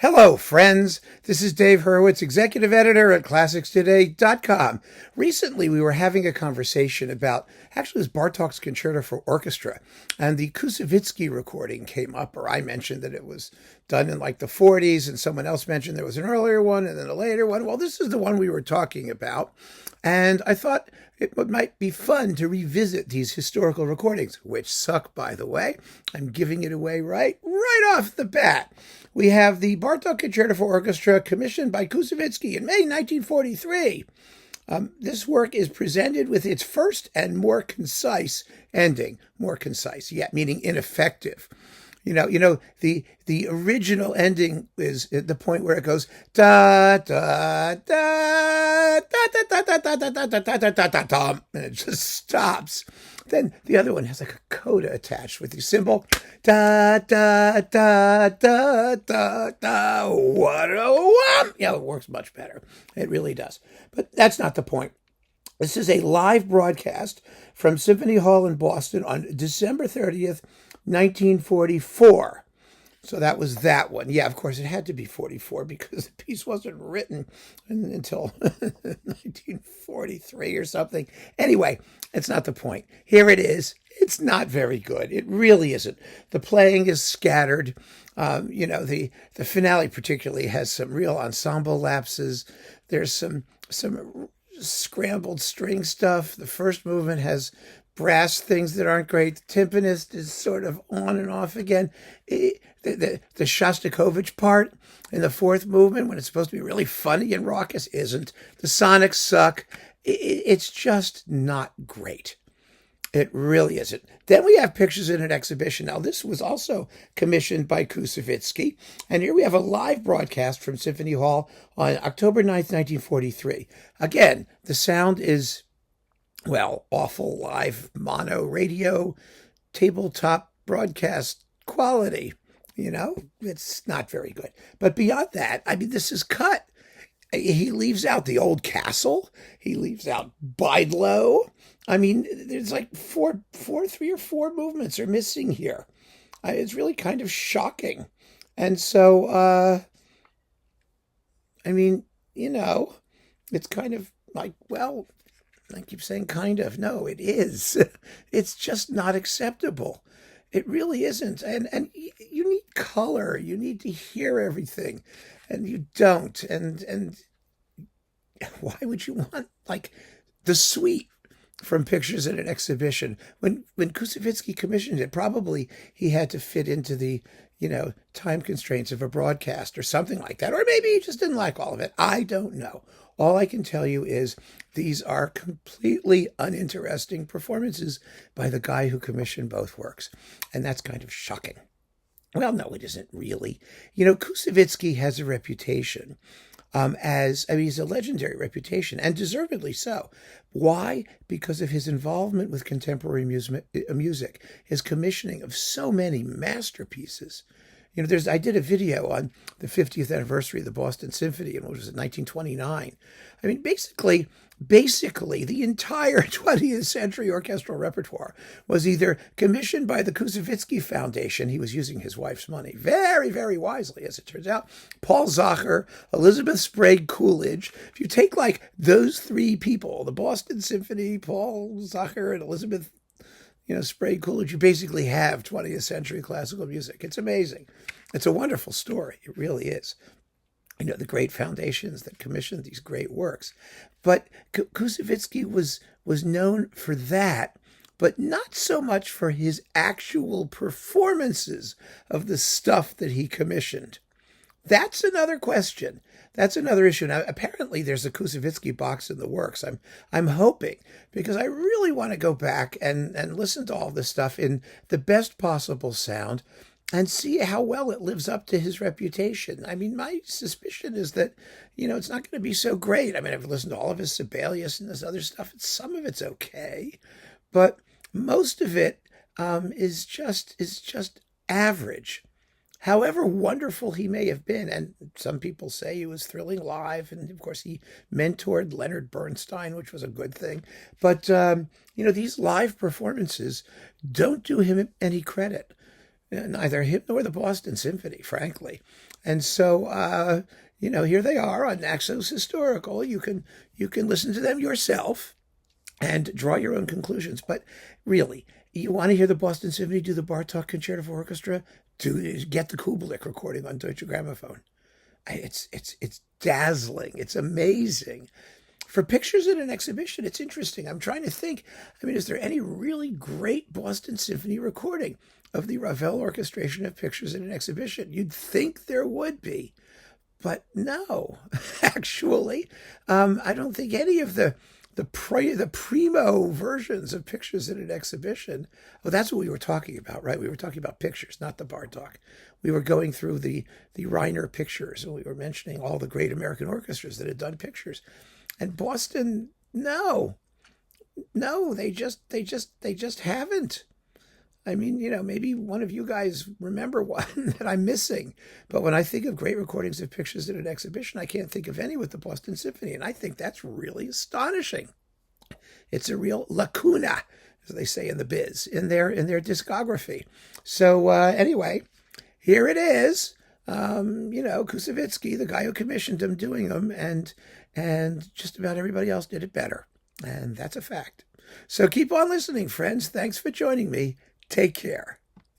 Hello, friends. This is Dave Hurwitz, executive editor at ClassicsToday.com. Recently, we were having a conversation about, actually, it was Bartók's Concerto for Orchestra, and the Koussevitsky recording came up, or I mentioned that it was done in like the 40s, and someone else mentioned there was an earlier one and then a later one. Well, this is the one we were talking about, and I thought it might be fun to revisit these historical recordings, which suck, by the way. I'm giving it away right off the bat. We have the Bartók Concerto for Orchestra commissioned by Koussevitsky in May 1943. This work is presented with its first and more concise ending. More concise, yeah, meaning ineffective. You know, the original ending is at the point where it goes da da da da da da da da da da da da da da da, and it just stops. Then the other one has like a coda attached with the symbol da da da da da da. What a wham! Yeah, it works much better. It really does. But that's not the point. This is a live broadcast from Symphony Hall in Boston on December 30th, 1944. So that was that one. Yeah, of course, it had to be 44 because the piece wasn't written until 1943 or something. Anyway, it's not the point. Here it is. It's not very good. It really isn't. The playing is scattered. The finale particularly has some real ensemble lapses. There's some scrambled string stuff. The first movement has brass things that aren't great. The timpanist is sort of on and off again. The Shostakovich part in the fourth movement, when it's supposed to be really funny and raucous, isn't. The sonics suck. It's just not great. It really isn't. Then we have pictures in an exhibition. Now, this was also commissioned by Koussevitsky. And here we have a live broadcast from Symphony Hall on October 9th, 1943. Again, the sound is, well, awful live mono radio, tabletop broadcast quality. It's not very good. But beyond that, this is cut. He leaves out the old castle. He leaves out Bydlow. There's like three or four movements are missing here. It's really kind of shocking. And so, it's kind of like, well, I keep saying kind of. No, it is. It's just not acceptable. It really isn't. And you need color. You need to hear everything. And you don't. And why would you want, like, the suite from pictures at an exhibition? When Koussevitsky commissioned it, probably he had to fit into the, time constraints of a broadcast or something like that. Or maybe he just didn't like all of it. I don't know. All I can tell you is these are completely uninteresting performances by the guy who commissioned both works. And that's kind of shocking. Well, no, it isn't really. Koussevitsky has a reputation he's a legendary reputation, and deservedly so. Why? Because of his involvement with contemporary music, his commissioning of so many masterpieces. I did a video on the 50th anniversary of the Boston Symphony, and what was it, 1929? Basically, the entire 20th century orchestral repertoire was either commissioned by the Koussevitsky Foundation. He was using his wife's money very, very wisely, as it turns out. Paul Zacher, Elizabeth Sprague Coolidge. If you take like those three people, the Boston Symphony, Paul Zacher, and Elizabeth Sprague Coolidge, you basically have 20th century classical music. It's amazing. It's a wonderful story. It really is. The great foundations that commissioned these great works. But Koussevitsky was known for that, but not so much for his actual performances of the stuff that he commissioned. That's another question. That's another issue. Now, apparently there's a Koussevitsky box in the works. I'm hoping, because I really want to go back and listen to all this stuff in the best possible sound and see how well it lives up to his reputation. My suspicion is that, it's not going to be so great. I've listened to all of his Sibelius and this other stuff. Some of it's okay, but most of it is just average. However wonderful he may have been, and some people say he was thrilling live, and of course he mentored Leonard Bernstein, which was a good thing. But, these live performances don't do him any credit. Neither him nor the Boston Symphony, frankly. And so, here they are on Naxos Historical. You can listen to them yourself and draw your own conclusions. But really, you want to hear the Boston Symphony do the Bartók Concerto for Orchestra? Get the Kubelik recording on Deutsche Grammophon. It's dazzling. It's amazing. For pictures in an exhibition, it's interesting. I'm trying to think. Is there any really great Boston Symphony recording of the Ravel orchestration of pictures in an exhibition? You'd think there would be, but no. Actually, I don't think any of the primo versions of pictures in an exhibition. Oh, that's what we were talking about, right? We were talking about pictures, not the Bartók. We were going through the Reiner pictures, and we were mentioning all the great American orchestras that had done pictures. And Boston, no, they just haven't. Maybe one of you guys remember one that I'm missing. But when I think of great recordings of pictures in an exhibition, I can't think of any with the Boston Symphony. And I think that's really astonishing. It's a real lacuna, as they say in the biz, in their discography. So anyway, here it is. Koussevitsky, the guy who commissioned them, doing them, and just about everybody else did it better. And that's a fact. So keep on listening, friends. Thanks for joining me. Take care.